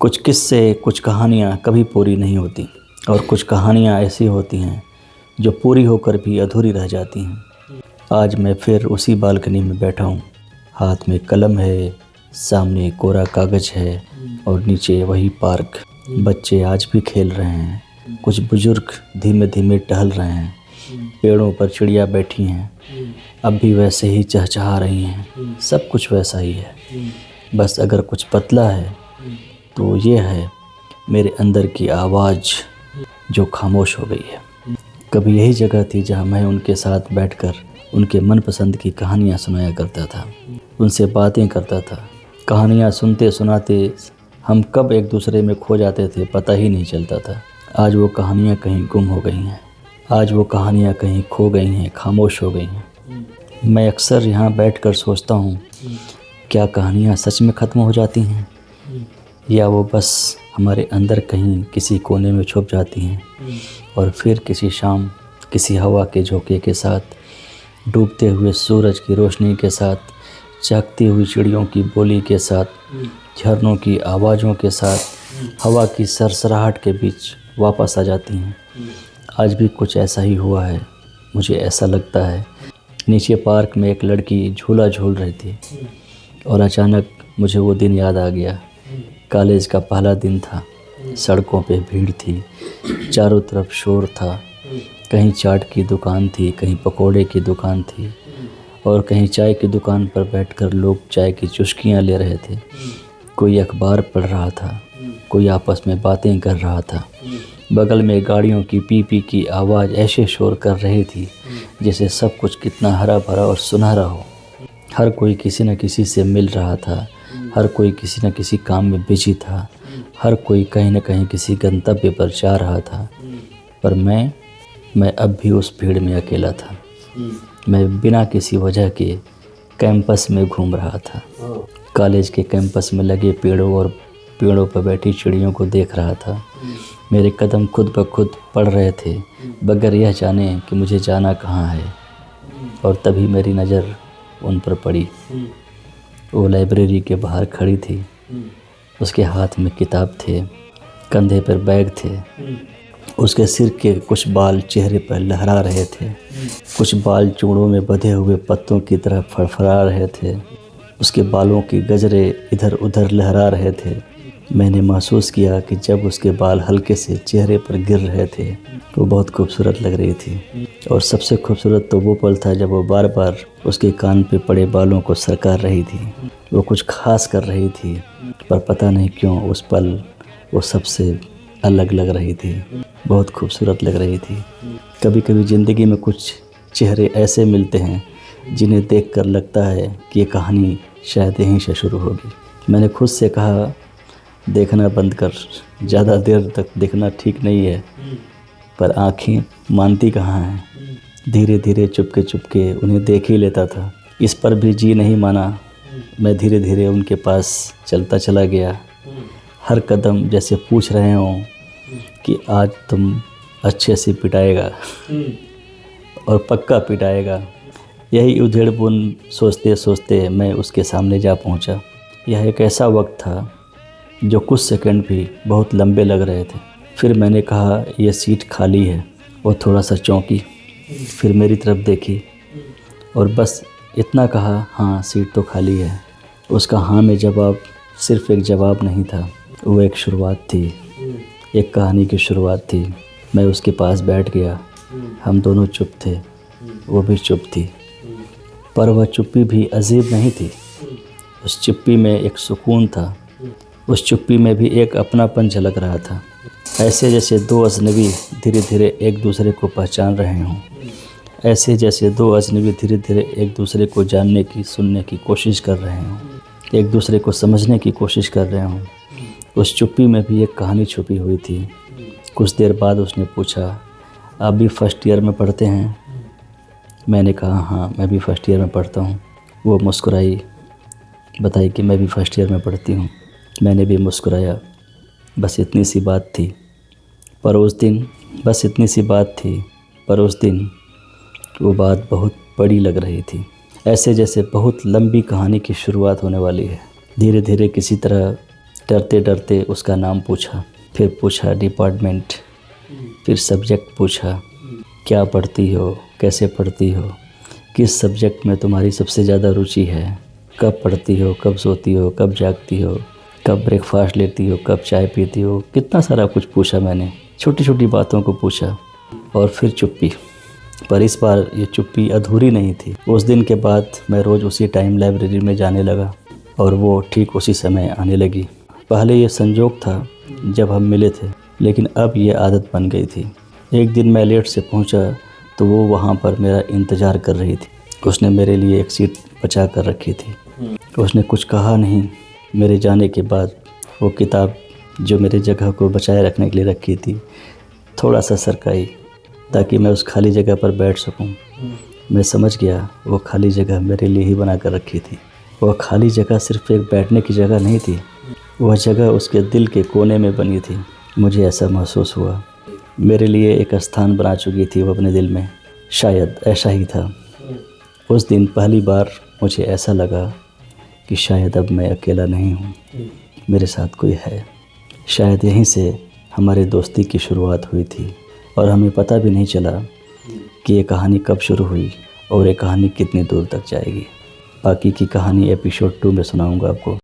कुछ किस्से, कुछ कहानियाँ कभी पूरी नहीं होती और कुछ कहानियाँ ऐसी होती हैं जो पूरी होकर भी अधूरी रह जाती हैं। आज मैं फिर उसी बालकनी में बैठा हूँ, हाथ में कलम है, सामने कोरा कागज़ है और नीचे वही पार्क। बच्चे आज भी खेल रहे हैं, कुछ बुजुर्ग धीमे धीमे टहल रहे हैं, पेड़ों पर चिड़िया बैठी हैं, अब भी वैसे ही चहचहा रही हैं। सब कुछ वैसा ही है, बस अगर कुछ पतला है तो ये है मेरे अंदर की आवाज़ जो खामोश हो गई है। कभी यही जगह थी जहाँ मैं उनके साथ बैठकर उनके मनपसंद की कहानियाँ सुनाया करता था, उनसे बातें करता था। कहानियाँ सुनते सुनाते हम कब एक दूसरे में खो जाते थे पता ही नहीं चलता था। आज वो कहानियाँ कहीं गुम हो गई हैं, आज वो कहानियाँ कहीं खो गई हैं, खामोश हो गई हैं। मैं अक्सर यहाँ बैठकर सोचता हूँ, क्या कहानियाँ सच में ख़त्म हो जाती हैं या वो बस हमारे अंदर कहीं किसी कोने में छुप जाती हैं और फिर किसी शाम किसी हवा के झोंके के साथ, डूबते हुए सूरज की रोशनी के साथ, चहकती हुई चिड़ियों की बोली के साथ, झरनों की आवाज़ों के साथ, हवा की सरसराहट के बीच वापस आ जाती हैं। आज भी कुछ ऐसा ही हुआ है, मुझे ऐसा लगता है। नीचे पार्क में एक लड़की झूला झूल रही थी और अचानक मुझे वो दिन याद आ गया। कॉलेज का पहला दिन था, सड़कों पे भीड़ थी, चारों तरफ शोर था। कहीं चाट की दुकान थी, कहीं पकोड़े की दुकान थी और कहीं चाय की दुकान पर बैठकर लोग चाय की चुस्कियाँ ले रहे थे। कोई अखबार पढ़ रहा था, कोई आपस में बातें कर रहा था। बगल में गाड़ियों की पी पी की आवाज़ ऐसे शोर कर रही थी जैसे सब कुछ कितना हरा भरा और सुनहरा हो। हर कोई किसी न किसी से मिल रहा था, हर कोई किसी न किसी काम में बिजी था, हर कोई कहीं न कहीं किसी गंतव्य पर जा रहा था। पर मैं अब भी उस भीड़ में अकेला था। मैं बिना किसी वजह के कैंपस में घूम रहा था। कॉलेज के कैंपस में लगे पेड़ों और पेड़ों पर बैठी चिड़ियों को देख रहा था। मेरे कदम खुद ब खुद पड़ रहे थे, बगैर यह जाने कि मुझे जाना कहाँ है। और तभी मेरी नज़र उन पर पड़ी। वो लाइब्रेरी के बाहर खड़ी थी, उसके हाथ में किताब थे, कंधे पर बैग थे। उसके सिर के कुछ बाल चेहरे पर लहरा रहे थे, कुछ बाल चूड़ों में बंधे हुए पत्तों की तरह फड़फड़ा रहे थे। उसके बालों की गजरे इधर उधर लहरा रहे थे। मैंने महसूस किया कि जब उसके बाल हल्के से चेहरे पर गिर रहे थे वो बहुत खूबसूरत लग रही थी। और सबसे खूबसूरत तो वो पल था जब वो बार बार उसके कान पे पड़े बालों को सरकार रही थी। वो कुछ खास कर रही थी, पर पता नहीं क्यों उस पल वो सबसे अलग लग रही थी, बहुत खूबसूरत लग रही थी। कभी कभी ज़िंदगी में कुछ चेहरे ऐसे मिलते हैं जिन्हें देखकर लगता है कि ये कहानी शायद यहीं से शुरू होगी। मैंने खुद से कहा, देखना बंद कर, ज़्यादा देर तक देखना ठीक नहीं है। पर आँखें मानती कहाँ हैं। धीरे धीरे चुपके चुपके उन्हें देख ही लेता था। इस पर भी जी नहीं माना। मैं धीरे धीरे उनके पास चलता चला गया। हर कदम जैसे पूछ रहे हों कि आज तुम अच्छे से पिटाएगा और पक्का पिटाएगा। यही उधेड़बुन सोचते सोचते मैं उसके सामने जा पहुंचा। यह एक ऐसा वक्त था जो कुछ सेकंड भी बहुत लंबे लग रहे थे। फिर मैंने कहा, यह सीट खाली है। वो थोड़ा सा चौंकी, फिर मेरी तरफ देखी और बस इतना कहा, हाँ सीट तो खाली है। उसका हाँ में जवाब सिर्फ़ एक जवाब नहीं था, वो एक शुरुआत थी, एक कहानी की शुरुआत थी। मैं उसके पास बैठ गया। हम दोनों चुप थे, वो भी चुप थी। पर वह चुप्पी भी अजीब नहीं थी। उस चुप्पी में एक सुकून था, उस चुप्पी में भी एक अपनापन झलक रहा था। ऐसे जैसे दो अजनबी धीरे धीरे एक दूसरे को पहचान रहे हों, ऐसे जैसे दो अजनबी धीरे धीरे एक दूसरे को जानने की, सुनने की कोशिश कर रहे हों, एक दूसरे को समझने की कोशिश कर रहे हों। उस चुप्पी में भी एक कहानी छुपी हुई थी। कुछ देर बाद उसने पूछा, आप भी फर्स्ट ईयर में पढ़ते हैं? मैंने कहा, हाँ मैं भी फर्स्ट ईयर में पढ़ता हूँ। वो मुस्कुराई, बताई कि मैं भी फर्स्ट ईयर में पढ़ती हूँ। मैंने भी मुस्कुराया। बस इतनी सी बात थी, पर उस दिन बस इतनी सी बात थी, पर उस दिन वो बात बहुत बड़ी लग रही थी। ऐसे जैसे बहुत लंबी कहानी की शुरुआत होने वाली है। धीरे धीरे किसी तरह डरते डरते उसका नाम पूछा, फिर पूछा डिपार्टमेंट, फिर सब्जेक्ट पूछा, क्या पढ़ती हो, कैसे पढ़ती हो, किस सब्जेक्ट में तुम्हारी सबसे ज़्यादा रुचि है, कब पढ़ती हो, कब सोती हो, कब जागती हो, कब ब्रेकफास्ट लेती हो, कब चाय पीती हो। कितना सारा कुछ पूछा मैंने, छोटी छोटी बातों को पूछा। और फिर चुप्पी। पर इस बार ये चुप्पी अधूरी नहीं थी। उस दिन के बाद मैं रोज़ उसी टाइम लाइब्रेरी में जाने लगा और वो ठीक उसी समय आने लगी। पहले ये संजोग था जब हम मिले थे, लेकिन अब ये आदत बन गई थी। एक दिन मैं लेट से पहुंचा तो वो वहाँ पर मेरा इंतज़ार कर रही थी। उसने मेरे लिए एक सीट बचा कर रखी थी। उसने कुछ कहा नहीं। मेरे जाने के बाद वो किताब जो मेरे जगह को बचाए रखने के लिए रखी थी, थोड़ा सा सरकाई ताकि मैं उस खाली जगह पर बैठ सकूं। मैं समझ गया वो खाली जगह मेरे लिए ही बना कर रखी थी। वह खाली जगह सिर्फ एक बैठने की जगह नहीं थी, वह जगह उसके दिल के कोने में बनी थी। मुझे ऐसा महसूस हुआ, मेरे लिए एक स्थान बना चुकी थी वो अपने दिल में। शायद ऐसा ही था। उस दिन पहली बार मुझे ऐसा लगा कि शायद अब मैं अकेला नहीं हूँ, मेरे साथ कोई है। शायद यहीं से हमारी दोस्ती की शुरुआत हुई थी और हमें पता भी नहीं चला कि ये कहानी कब शुरू हुई और ये कहानी कितनी दूर तक जाएगी। बाकी की कहानी एपिसोड 2 में सुनाऊंगा आपको।